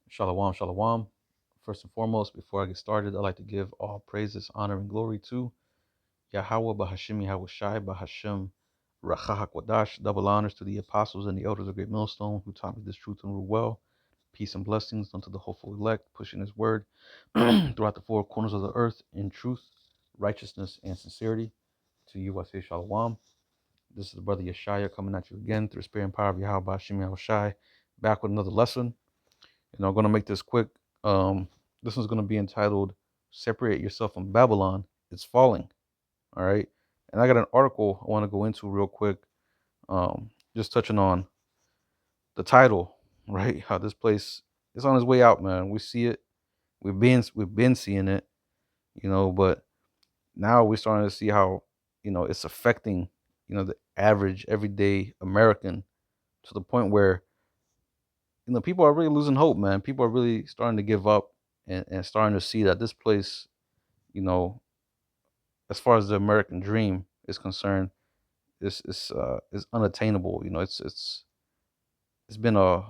Shalom, shalom. First and foremost, before I get started, I'd like to give all praises, honor, and glory to Yahweh Bahashim Yahweh Shai Bahashim Racha HaKodash. Double honors to the apostles and the elders of Great Millstone who taught me this truth and rule well. Peace and blessings unto the hopeful elect, pushing his word throughout the four corners of the earth in truth, righteousness, and sincerity. To you, I say shalom. This is the brother Yeshaya coming at you again through the spirit and power of Yahweh Bahashim Yahweh Shai, back with another lesson. I'm going to make this quick. This one's going to be entitled Separate Yourself from Babylon. It's Falling. All right. And I got an article I want to go into real quick. Just touching on the title, right? How this place is on its way out, man. We see it. We've been seeing it, but now we're starting to see how, it's affecting, the average everyday American to the point where people are really losing hope, man. People are really starting to give up and starting to see that this place, you know, as far as the American dream is concerned, is unattainable. It's been a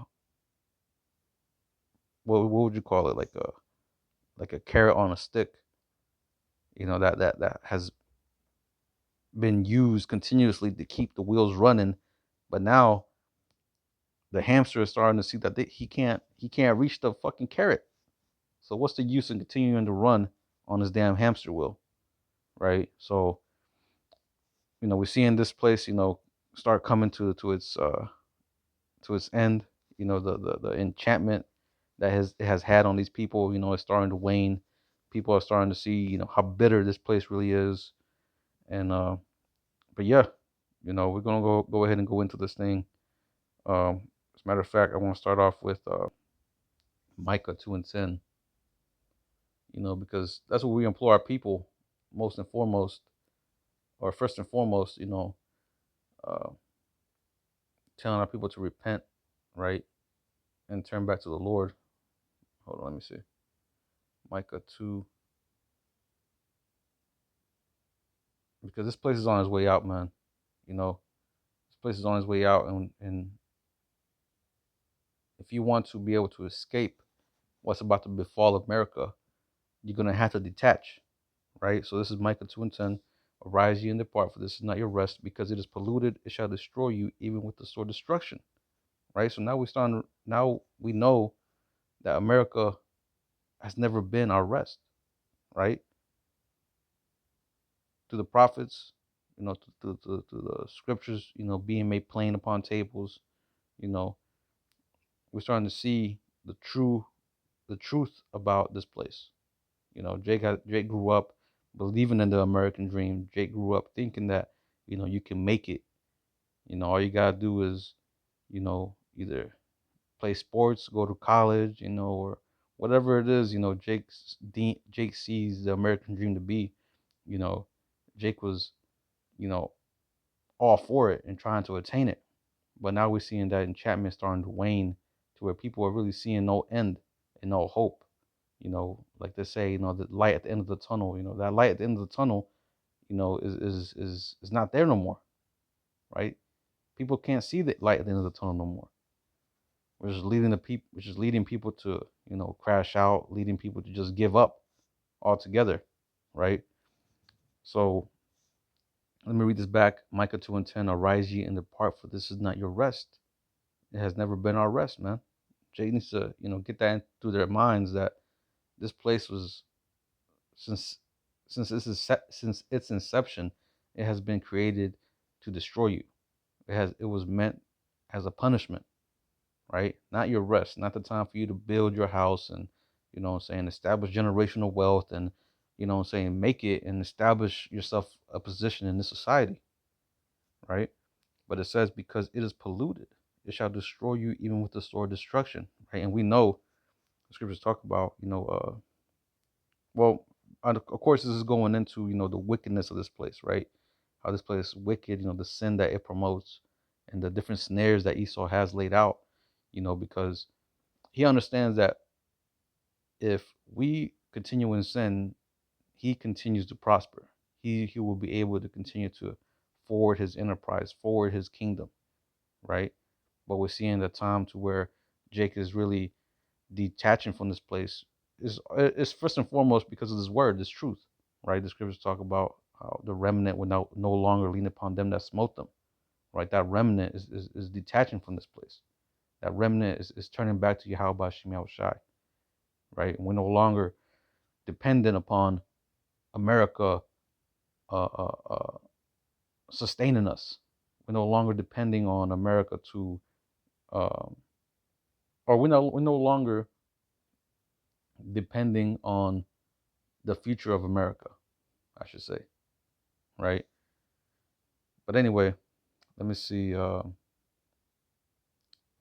what would you call it? Like a carrot on a stick, that has been used continuously to keep the wheels running, but now the hamster is starting to see that he can't reach the fucking carrot. So what's the use in continuing to run on this damn hamster wheel, right? So we're seeing this place, start coming to its end. The enchantment that it has had on these people, is starting to wane. People are starting to see, how bitter this place really is. And but yeah, we're gonna go ahead and go into this thing. As a matter of fact, I want to start off with Micah 2:10. Because that's what we implore our people most and foremost, or first and foremost, uh, telling our people to repent, right, and turn back to the Lord. Hold on, let me see. Micah 2, because this place is on its way out, man. This place is on its way out, and if you want to be able to escape what's about to befall America, you're gonna have to detach, right? So this is Micah 2:10. Arise ye and depart, for this is not your rest, because it is polluted, it shall destroy you, even with the sword destruction. Right? So now we know that America has never been our rest, right? To the prophets, to the scriptures, being made plain upon tables, you know, we're starting to see the truth about this place. Jake grew up believing in the American dream. Jake grew up thinking that, you can make it. All you gotta do is, either play sports, go to college, or whatever it is, Jake sees the American dream to be. You know, Jake was, you know, all for it and trying to attain it. But now we're seeing that enchantment starting to wane to where people are really seeing no end and no hope. Like they say, the light at the end of the tunnel, that light at the end of the tunnel, is not there no more, right? People can't see the light at the end of the tunnel no more. Which is leading people to, crash out, leading people to just give up altogether, right? So let me read this back. Micah 2:10. Arise ye and depart, for this is not your rest. It has never been our rest, man. Jay needs to, get that through their minds that this place was since since its inception, it has been created to destroy you. It was meant as a punishment, right? Not your rest, not the time for you to build your house and, establish generational wealth and, make it and establish yourself a position in this society, right? But it says, because it is polluted, it shall destroy you even with the sword of destruction, right? And we know the scriptures talk about, well, of course, this is going into, the wickedness of this place, right? How this place is wicked, the sin that it promotes and the different snares that Esau has laid out, because he understands that if we continue in sin, he continues to prosper. He will be able to continue to forward his enterprise, forward his kingdom, right? But we're seeing the time to where Jake is really, detaching from this place is first and foremost because of this word, this truth, right? The scriptures talk about how the remnant will no longer lean upon them that smote them, right? That remnant is detaching from this place. That remnant is turning back to Yahweh Shem Shai, right? And we're no longer dependent upon America uh, uh, uh, sustaining us. We're no longer depending on America to, um, or we're no longer depending on the future of America, I should say, right? But anyway, let me see. Let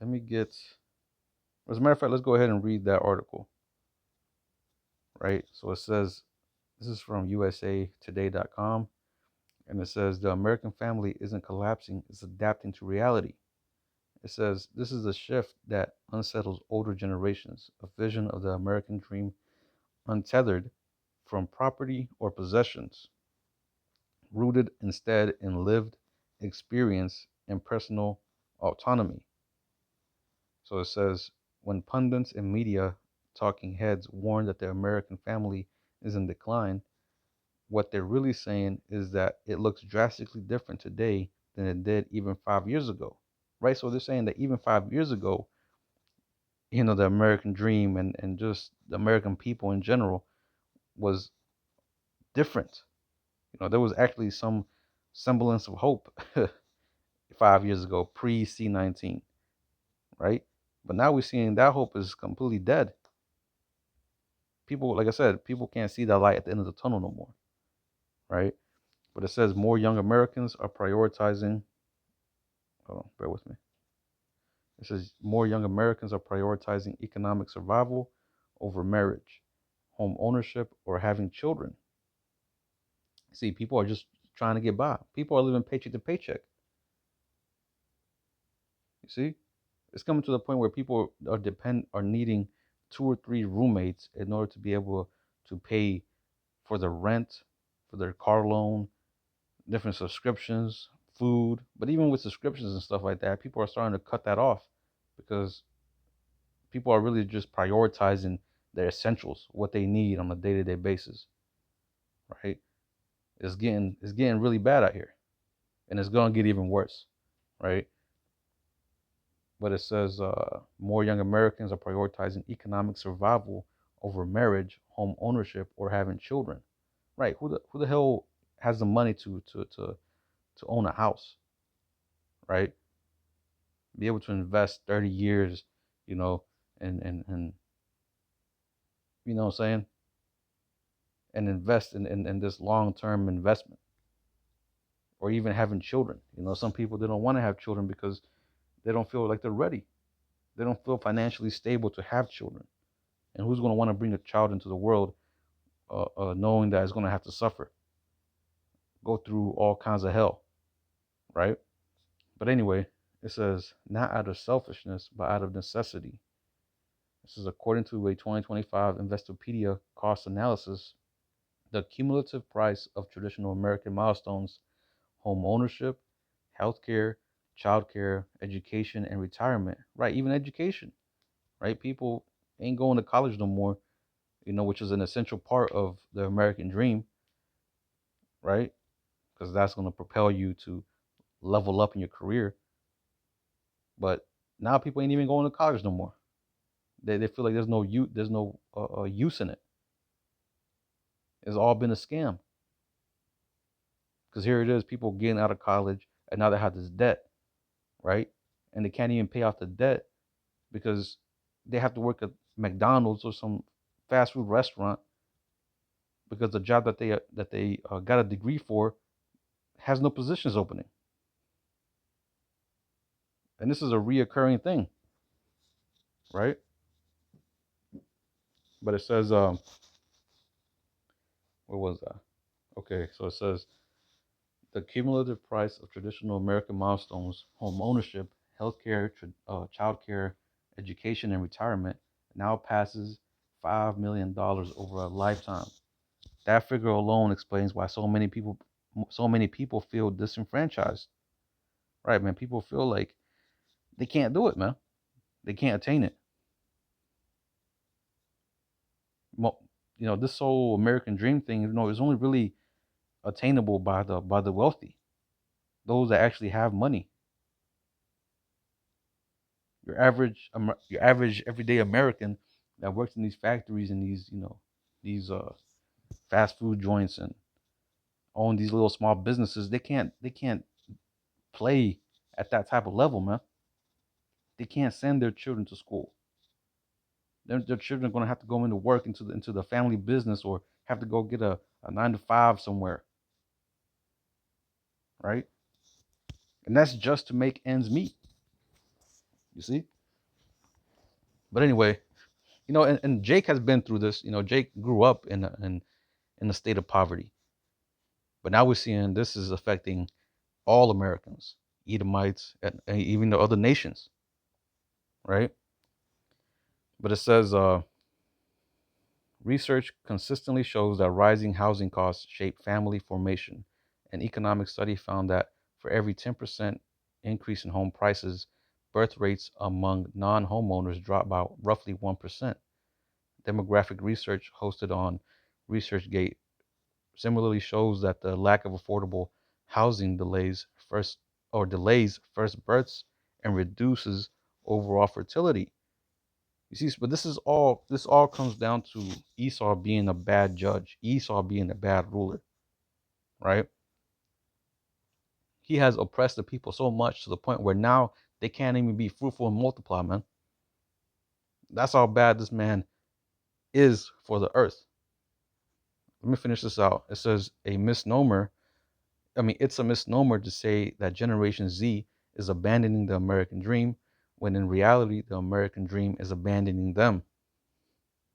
me get. As a matter of fact, let's go ahead and read that article, right? So it says, this is from usatoday.com, and it says the American family isn't collapsing; it's adapting to reality. It says this is a shift that unsettles older generations, a vision of the American dream untethered from property or possessions, rooted instead in lived experience and personal autonomy. So it says when pundits and media talking heads warn that the American family is in decline, what they're really saying is that it looks drastically different today than it did even 5 years ago. Right? So they're saying that even 5 years ago, the American dream and just the American people in general was different. There was actually some semblance of hope 5 years ago, pre C-19, right? But now we're seeing that hope is completely dead. People, like I said, people can't see the light at the end of the tunnel no more, right? But it says more young Americans are prioritizing. Hold on, bear with me. It says more young Americans are prioritizing economic survival over marriage, home ownership, or having children. See, people are just trying to get by. People are living paycheck to paycheck. You see, it's coming to the point where people are needing 2 or 3 roommates in order to be able to pay for the rent, for their car loan, different subscriptions, food. But even with subscriptions and stuff like that, people are starting to cut that off because people are really just prioritizing their essentials, what they need on a day-to-day basis, right? It's getting really bad out here, and it's gonna get even worse, right? But it says more young Americans are prioritizing economic survival over marriage, home ownership, or having children. Right? Who the hell has the money to own a house? Right? Be able to invest 30 years, you know, and you know what I'm saying, and invest in this long term investment, or even having children. Some people they don't want to have children because they don't feel like they're ready. They don't feel financially stable to have children. And who's going to want to bring a child into the world knowing that it's going to have to suffer, go through all kinds of hell, right? But anyway, it says, not out of selfishness, but out of necessity. This is according to a 2025 Investopedia cost analysis. The cumulative price of traditional American milestones, home ownership, healthcare, childcare, education, and retirement, right? Even education, right? People ain't going to college no more, which is an essential part of the American dream, right? Because that's going to propel you to level up in your career. But now people ain't even going to college no more. They feel like there's no use in it. It's all been a scam. Because here it is, people getting out of college and now they have this debt, right? And they can't even pay off the debt because they have to work at McDonald's or some fast food restaurant because the job that they got a degree for has no positions opening. And this is a reoccurring thing, right? But it says, what was that? Okay, so it says the cumulative price of traditional American milestones, home ownership, healthcare, childcare, education, and retirement, now passes $5 million over a lifetime. That figure alone explains why so many people feel disenfranchised. Right, man? People feel like they can't do it, man. They can't attain it. Mo- this whole American dream thing, is only really attainable by the wealthy, those that actually have money. Your average everyday American that works in these factories and these fast food joints and own these little small businesses, they can't play at that type of level, man. They can't send their children to school. Their children are going to have to go into work into the family business, or have to go get a 9 to 5 somewhere, right? And that's just to make ends meet. You see. But anyway, and Jake has been through this. Jake grew up in a state of poverty, but now we're seeing this is affecting all Americans, Edomites, and even the other nations, right? But it says research consistently shows that rising housing costs shape family formation. An economic study found that for every 10% increase in home prices, birth rates among non-homeowners drop by roughly 1%. Demographic research hosted on ResearchGate similarly shows that the lack of affordable housing delays first births and reduces overall fertility. You see, but this all comes down to Esau being a bad judge, Esau being a bad ruler, right? He has oppressed the people so much to the point where now they can't even be fruitful and multiply, man. That's how bad this man is for the earth. Let me finish this out. It says it's a misnomer to say that Generation Z is abandoning the American dream, when in reality, the American dream is abandoning them.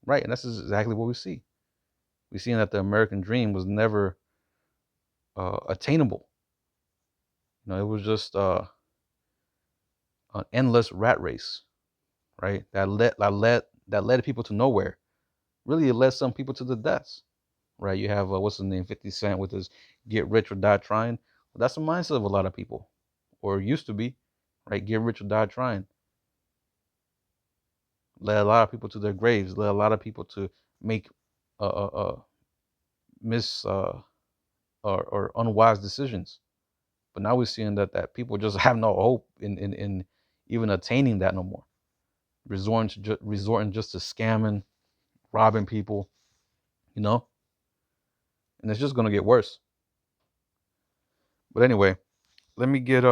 Right? And this is exactly what we see. We're seeing that the American dream was never attainable. It was just an endless rat race, right? That led people to nowhere. Really, it led some people to the deaths, right? You have what's his name, 50 Cent, with his "get rich or die trying." Well, that's the mindset of a lot of people, or used to be, right? Get rich or die trying. Led a lot of people to their graves. Led a lot of people to make mis or unwise decisions. But now we're seeing that people just have no hope in even attaining that no more. Resorting just to scamming, robbing people, you know, and it's just gonna get worse. But anyway, let me get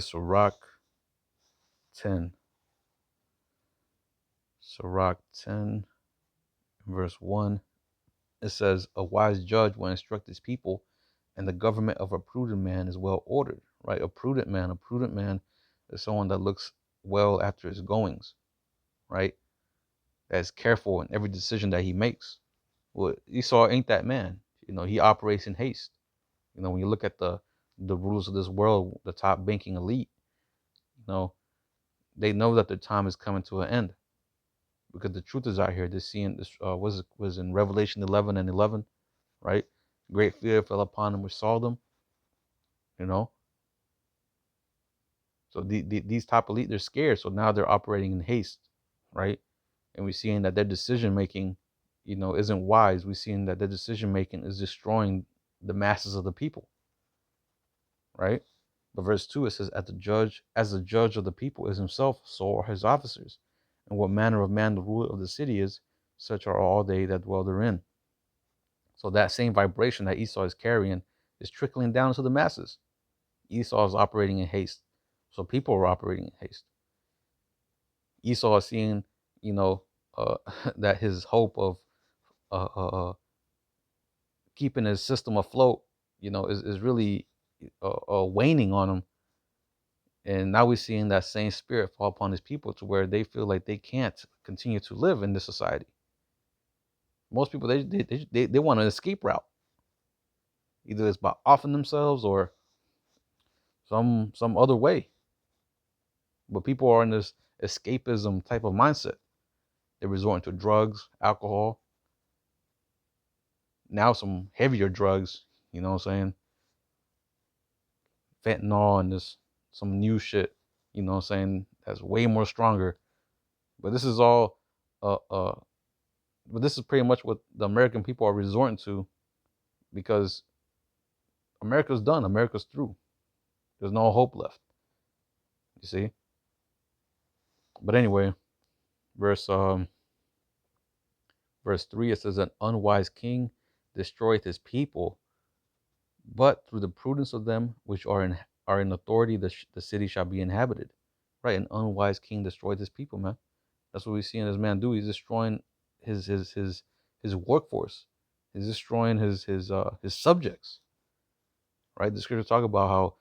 Sirach 10. Sirach 10, verse 1. It says, "A wise judge will instruct his people, and the government of a prudent man is well ordered." Right? A prudent man is someone that looks well after his goings, right? That is careful in every decision that he makes. Well, Esau ain't that man. He operates in haste. When you look at the rulers of this world, the top banking elite, you know, they know that their time is coming to an end, because the truth is out here. They're seeing this. Was in Revelation 11:11, right? Great fear fell upon them which saw them. You know, so these top elite, they're scared. So now they're operating in haste, right? And we're seeing that their decision making, isn't wise. We're seeing that their decision making is destroying the masses of the people, right? But verse 2, it says, as the judge of the people is himself, so are his officers. And what manner of man the ruler of the city is, such are all they that dwell therein. So that same vibration that Esau is carrying is trickling down to the masses. Esau is operating in haste. So people are operating in haste. Esau is seeing, you know, that his hope of uh, uh, uh, keeping his system afloat, is really waning on him. And now we're seeing that same spirit fall upon his people, to where they feel like they can't continue to live in this society. Most people, they want an escape route. Either it's by offing themselves or some other way. But people are in this escapism type of mindset. They're resorting to drugs, alcohol, now some heavier drugs, you know what I'm saying? Fentanyl and this some new shit, you know what I'm saying, that's way more stronger. But this is all, uh, uh, but this is pretty much what the American people are resorting to because America's done. America's through. There's no hope left. You see. But anyway, verse verse 3, it says, an unwise king destroyeth his people, but through the prudence of them which are in authority, the city shall be inhabited. Right, an unwise king destroyed his people, man. That's what we see in this man do. He's destroying his workforce. He's destroying his subjects. Right, the scriptures talk about how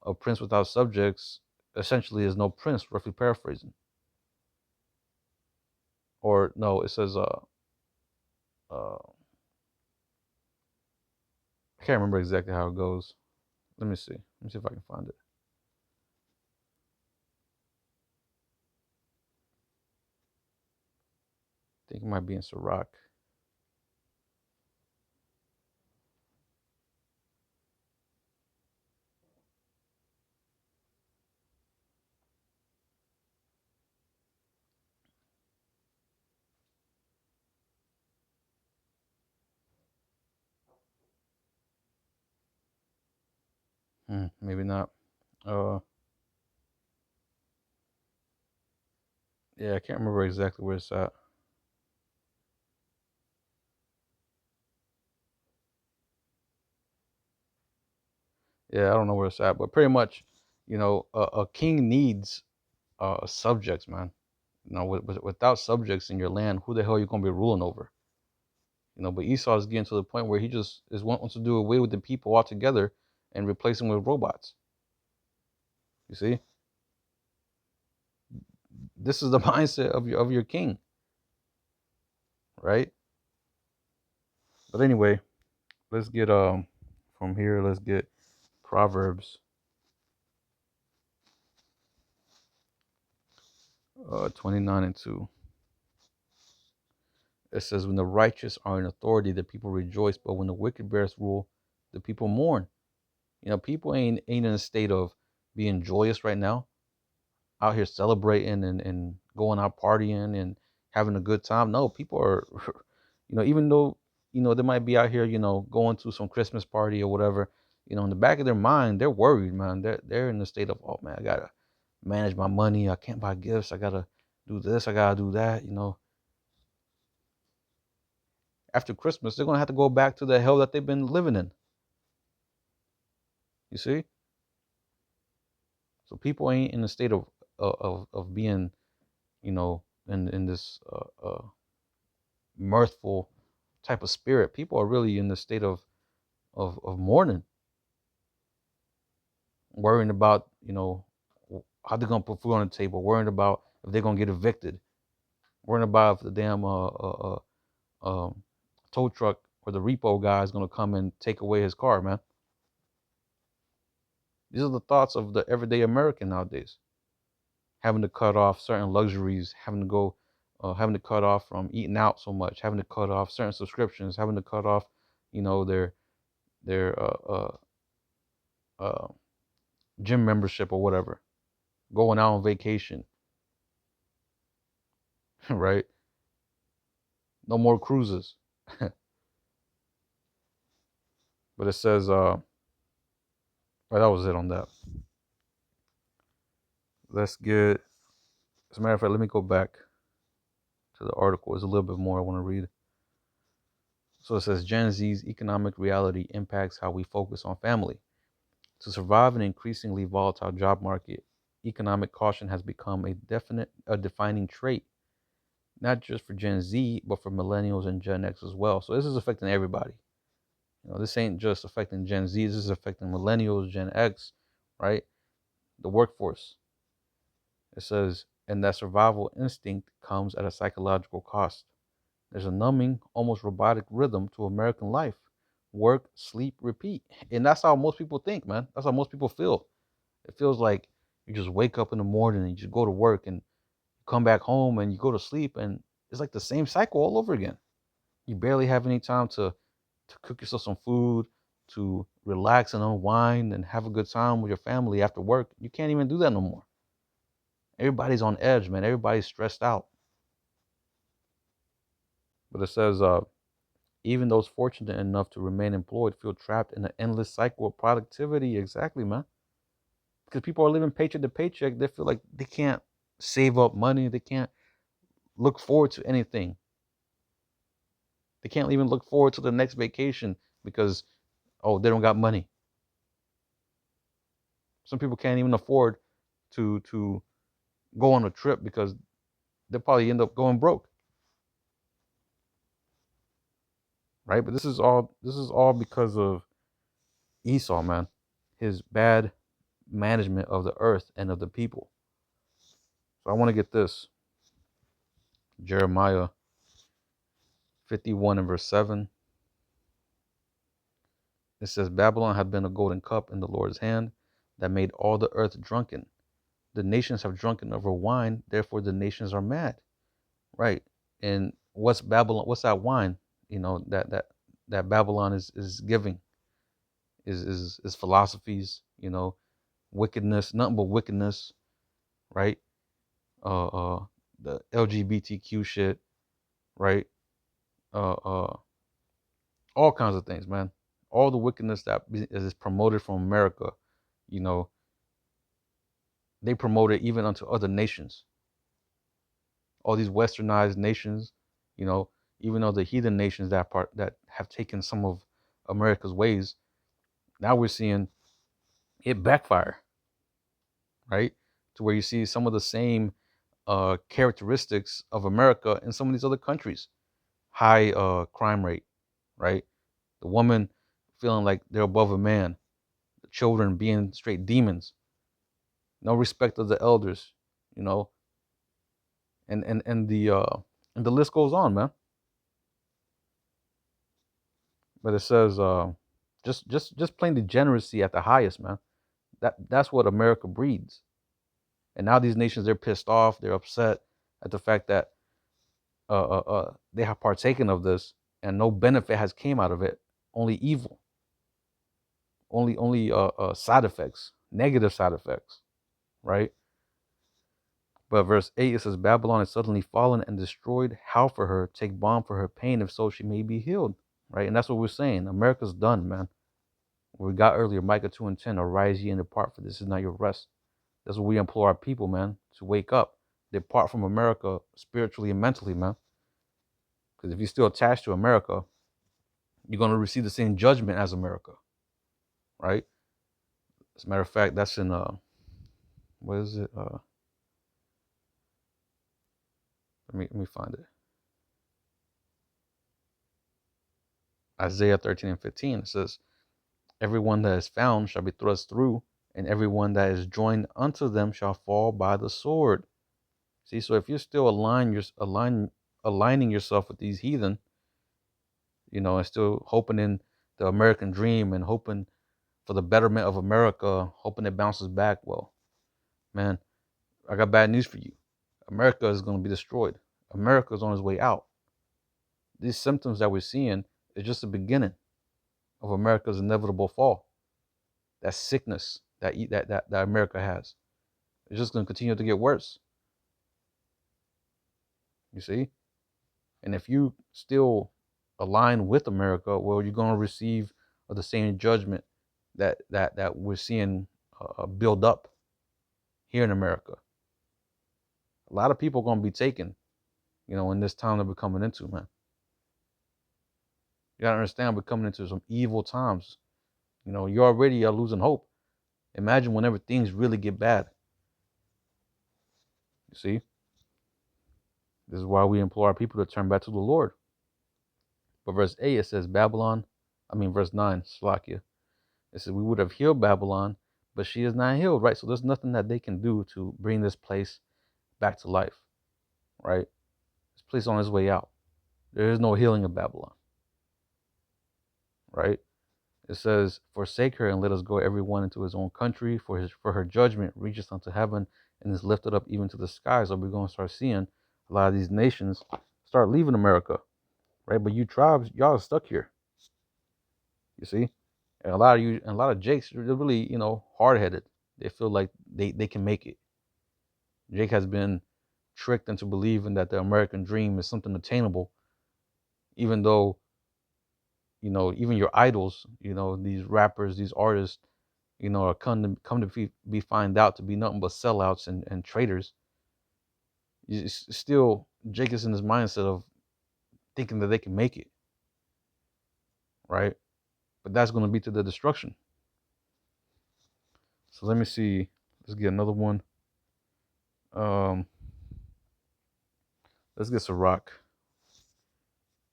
a prince without subjects essentially is no prince, roughly paraphrasing. Or no, it says uh I can't remember exactly how it goes. Let me see. Let me see if I can find it. I think it might be in Sirach. Maybe not. Uh, yeah, I can't remember exactly where it's at. Yeah, I don't know where it's at, but pretty much, a king needs subjects, man. Without subjects in your land, who the hell are you gonna be ruling over? But Esau is getting to the point where he just is wants to do away with the people altogether and replace them with robots. You see, this is the mindset of your king, right? But anyway, let's get from here. Let's get Proverbs 29:2. It says, when the righteous are in authority, the people rejoice, but when the wicked bears rule, the people mourn. People ain't in a state of being joyous right now, out here celebrating and going out partying and having a good time. No, people are, even though, they might be out here, going to some Christmas party or whatever, in the back of their mind, they're worried, man. They're in the state of, oh man, I gotta manage my money. I can't buy gifts. I gotta do this. I gotta do that. After Christmas, they're gonna have to go back to the hell that they've been living in. You see? So people ain't in a state of being, in this mirthful type of spirit. People are really in the state of mourning, worrying about, how they're gonna put food on the table, worrying about if they're gonna get evicted, worrying about if the damn um, tow truck or the repo guy is gonna come and take away his car, man. These are the thoughts of the everyday American nowadays. Having to cut off certain luxuries, having to cut off from eating out so much, having to cut off certain subscriptions, having to cut off, their uh, gym membership or whatever, going out on vacation, right? No more cruises. But it says, well, that was it on that. Let's get, as a matter of fact, let me go back to the article. There's a little bit more I want to read. So it says, Gen Z's economic reality impacts how we focus on family. To survive an increasingly volatile job market, economic caution has become a defining trait, not just for Gen Z, but for millennials and Gen X as well. So this is affecting everybody. This ain't just affecting Gen Z. This is affecting millennials, Gen X, right? The workforce. It says, and that survival instinct comes at a psychological cost. There's a numbing, almost robotic rhythm to American life. Work, sleep, repeat. And that's how most people think, man. That's how most people feel. It feels like you just wake up in the morning and you just go to work and come back home and you go to sleep and it's like the same cycle all over again. You barely have any time to cook yourself some food, to relax and unwind and have a good time with your family after work. You can't even do that no more. Everybody's on edge, man. Everybody's stressed out. But it says, even those fortunate enough to remain employed feel trapped in an endless cycle of productivity. Exactly, man. Because people are living paycheck to paycheck. They feel like they can't save up money. They can't look forward to anything. They can't even look forward to the next vacation because, oh, they don't got money. Some people can't even afford to go on a trip because they'll probably end up going broke, right? But this is all because of Esau, man. His bad management of the earth and of the people. So I want to get this. Jeremiah 51 and verse 7. It says, Babylon had been a golden cup in the Lord's hand that made all the earth drunken. The nations have drunken over wine, therefore the nations are mad. Right. And what's Babylon? What's that wine? That Babylon is giving is philosophies, wickedness, nothing but wickedness, right? Uh the LGBTQ shit, right? Uh all kinds of things, man. All the wickedness that is promoted from America, you know, they promote it even unto other nations. All these westernized nations, you know, even though the heathen nations that have taken some of America's ways, now we're seeing it backfire, right? To where you see some of the same characteristics of America in some of these other countries. High crime rate, right? The woman feeling like they're above a man, the children being straight demons, no respect of the elders, you know, and the list goes on, man. But it says just plain degeneracy at the highest, man. That's what America breeds. And now these nations, they're pissed off, they're upset at the fact that they have partaken of this and no benefit has came out of it, only evil, only side effects, negative side effects, right? But verse 8, it says, Babylon is suddenly fallen and destroyed. How for her? Take balm for her pain, if so she may be healed, right? And that's what we're saying. America's done, man. We got earlier, Micah 2 and 10, arise ye and depart, for this is not your rest. That's what we implore our people, man, to wake up, depart from America spiritually and mentally, man. Because if you're still attached to America, you're going to receive the same judgment as America, right? As a matter of fact, that's in what is it? Let me find it. Isaiah 13 and 15. It says, everyone that is found shall be thrust through, and everyone that is joined unto them shall fall by the sword. See, so if you're still aligning yourself with these heathen, and still hoping in the American dream and hoping for the betterment of America, hoping it bounces back, well, man, I got bad news for you. America is going to be destroyed. America is on its way out. These symptoms that we're seeing is just the beginning of America's inevitable fall. That sickness that America has. It's just going to continue to get worse. You see? And if you still align with America, well, you're going to receive the same judgment that we're seeing build up here in America. A lot of people are going to be taken, in this time that we're coming into, man. You got to understand we're coming into some evil times. You already are losing hope. Imagine whenever things really get bad. You see? This is why we implore our people to turn back to the Lord. But verse 8, it says, verse 9, Slakia. It says, we would have healed Babylon, but she is not healed, right? So there's nothing that they can do to bring this place back to life, right? This place on its way out. There is no healing of Babylon, right? It says, forsake her and let us go every one into his own country, for her judgment reaches unto heaven and is lifted up even to the skies. So we're going to start seeing a lot of these nations start leaving America, right? But you tribes, y'all are stuck here. You see? And a lot of Jakes, they're really, hard headed. They feel like they can make it. Jake has been tricked into believing that the American dream is something attainable, even though, even your idols, these rappers, these artists, are come to be find out to be nothing but sellouts and traitors. Still, Jake is in this mindset of thinking that they can make it, right? But that's going to be to the destruction. So let me see. Let's get another one. Um, let's get Sirach.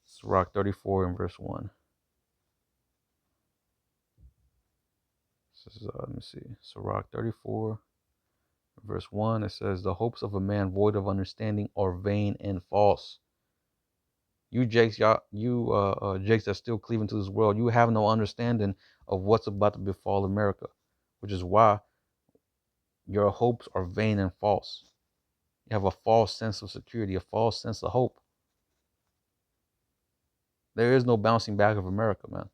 Sirach 34 and verse 1. This is, let me see. Sirach 34, verse 1. It says, "The hopes of a man void of understanding are vain and false." You Jakes, Jakes that's still cleaving to this world, you have no understanding of what's about to befall America, which is why your hopes are vain and false. You have a false sense of security, a false sense of hope. There is no bouncing back of America, man.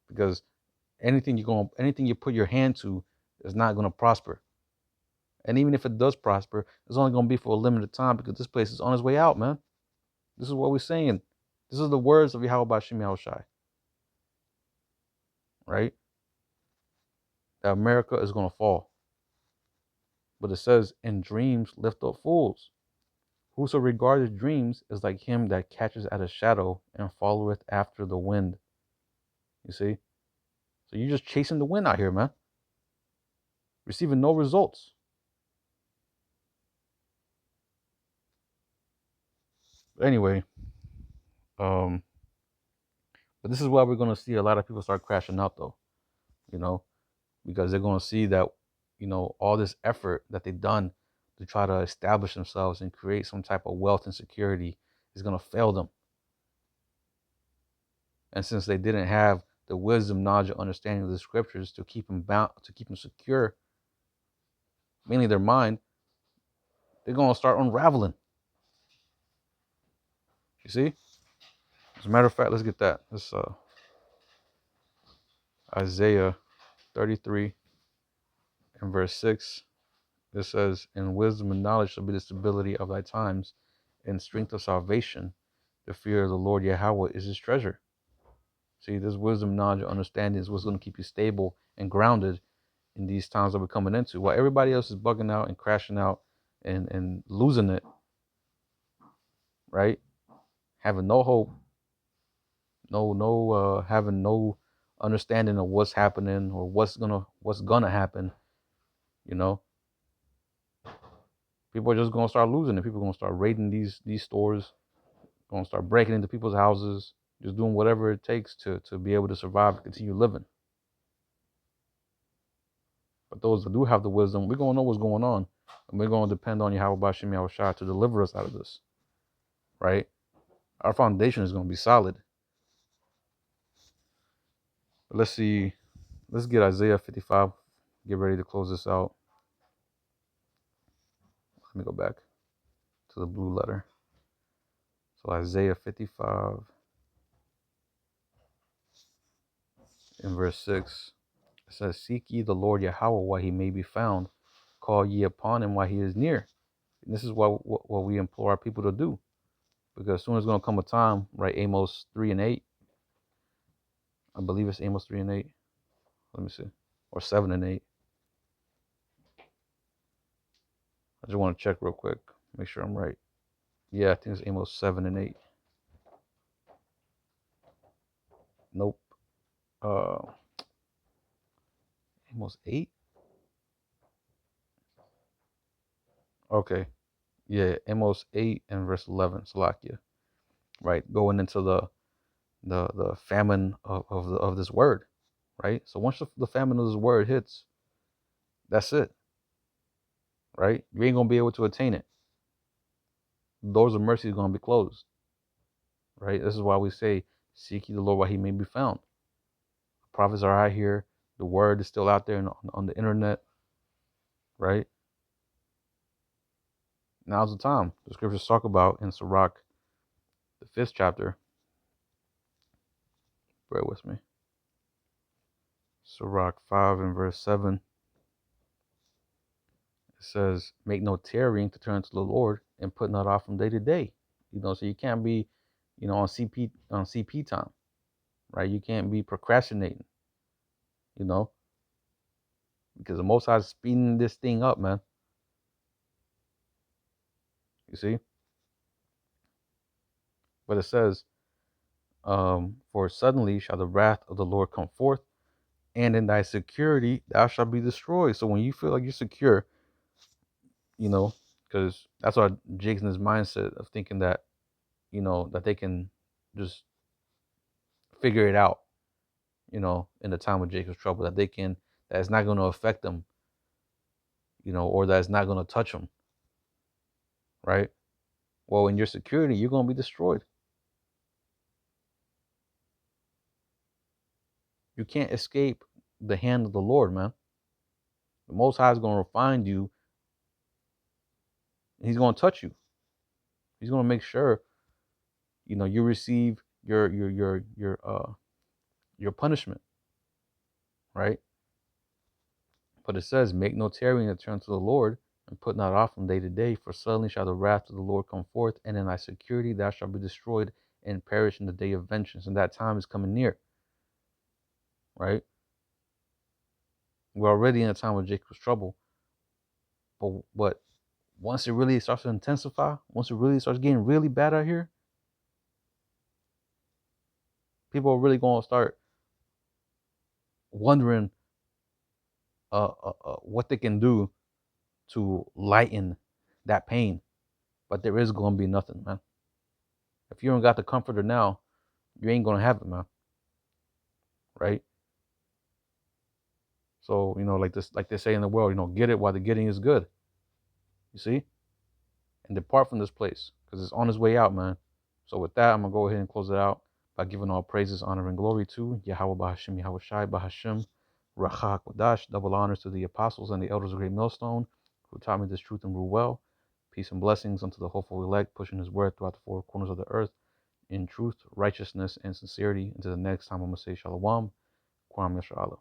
Because anything you put your hand to is not gonna prosper. And even if it does prosper, it's only gonna be for a limited time because this place is on its way out, man. This is what we're saying. This is the words of Yahweh Bashim Yahushai, right? That America is gonna fall. But it says, "In dreams lift up fools. Whoso regardeth dreams is like him that catches at a shadow and followeth after the wind." You see? So you're just chasing the wind out here, man. Receiving no results. But anyway, but this is why we're gonna see a lot of people start crashing out though, because they're gonna see that, all this effort that they've done to try to establish themselves and create some type of wealth and security is gonna fail them. And since they didn't have the wisdom, knowledge, and understanding of the scriptures to keep them bound, to keep them secure, mainly their mind, they're gonna start unraveling. You see? As a matter of fact, let's get that. This Isaiah 33 and verse 6. It says, "In wisdom and knowledge shall be the stability of thy times, in strength of salvation. The fear of the Lord Yahweh is his treasure." See, this wisdom, knowledge, and understanding is what's going to keep you stable and grounded in these times that we're coming into. While everybody else is bugging out and crashing out and losing it, right? Having no hope, having no understanding of what's happening or what's gonna happen, you know. People are just gonna start losing it. People are gonna start raiding these stores, gonna start breaking into people's houses, just doing whatever it takes to be able to survive and continue living. But those that do have the wisdom, we're gonna know what's going on, and we're gonna depend on Yahweh Bashim Yahushua to deliver us out of this. Right? Our foundation is gonna be solid. But let's see. Let's get Isaiah 55. Get ready to close this out. Let me go back to the blue letter. So Isaiah 55 in verse 6. It says, "Seek ye the Lord Yahweh while he may be found. Call ye upon him while he is near." And this is what we implore our people to do. Because soon is going to come a time, right? Amos 3 and 8. I believe it's Amos 3 and 8. Let me see. Or 7 and 8. I just want to check real quick. Make sure I'm right. Yeah, I think it's Amos 7 and 8. Nope. Amos 8? Okay. Yeah, Amos 8 and verse 11. Salakia. Right. Going into the famine of this word. Right. So once the famine of this word hits, that's it. Right. You ain't going to be able to attain it. Doors of mercy is going to be closed. Right. This is why we say, "Seek ye the Lord while he may be found." The prophets are out here. The word is still out there on the internet. Right. Now's the time. The scriptures talk about in Sirach, the 5th chapter. Bear with me. Sirach 5 and verse 7. It says, make no tarrying to turn to the Lord and put not off from day to day. So you can't be, on CP time, right? You can't be procrastinating, you know, because the Most High is speeding this thing up, man. You see? But it says, for suddenly shall the wrath of the Lord come forth, and in thy security thou shalt be destroyed. So when you feel like you're secure, because that's what Jake's in his mindset of thinking that, that they can just figure it out, in the time of Jacob's trouble, that it's not going to affect them, or that it's not going to touch them, right? Well, in your security, you're going to be destroyed. You can't escape the hand of the Lord, man. The Most High is going to find you, and He's going to touch you. He's going to make sure, you receive your punishment, right? But it says, make no tarrying to turn to the Lord, and put not off from day to day, for suddenly shall the wrath of the Lord come forth, and in thy security thou shalt be destroyed and perish in the day of vengeance. And that time is coming near, right? We're already in a time of Jacob's trouble, but once it really starts to intensify, once it really starts getting really bad out here, people are really going to start wondering what they can do to lighten that pain. But there is going to be nothing, man. If you don't got the comforter now, you ain't going to have it, man. Right? So, like they say in the world, get it while the getting is good. You see? And depart from this place, because it's on its way out, man. So with that, I'm going to go ahead and close it out by giving all praises, honor, and glory to Yahweh Bahashim, Yahweh Shai Bahashim, Rachah Kodash. Double honors to the apostles and the elders of Great Millstone who taught me this truth and rule well. Peace and blessings unto the hopeful elect, pushing his word throughout the four corners of the earth in truth, righteousness, and sincerity. Until the next time, I'm going to say Shalom, Kwam Yashala.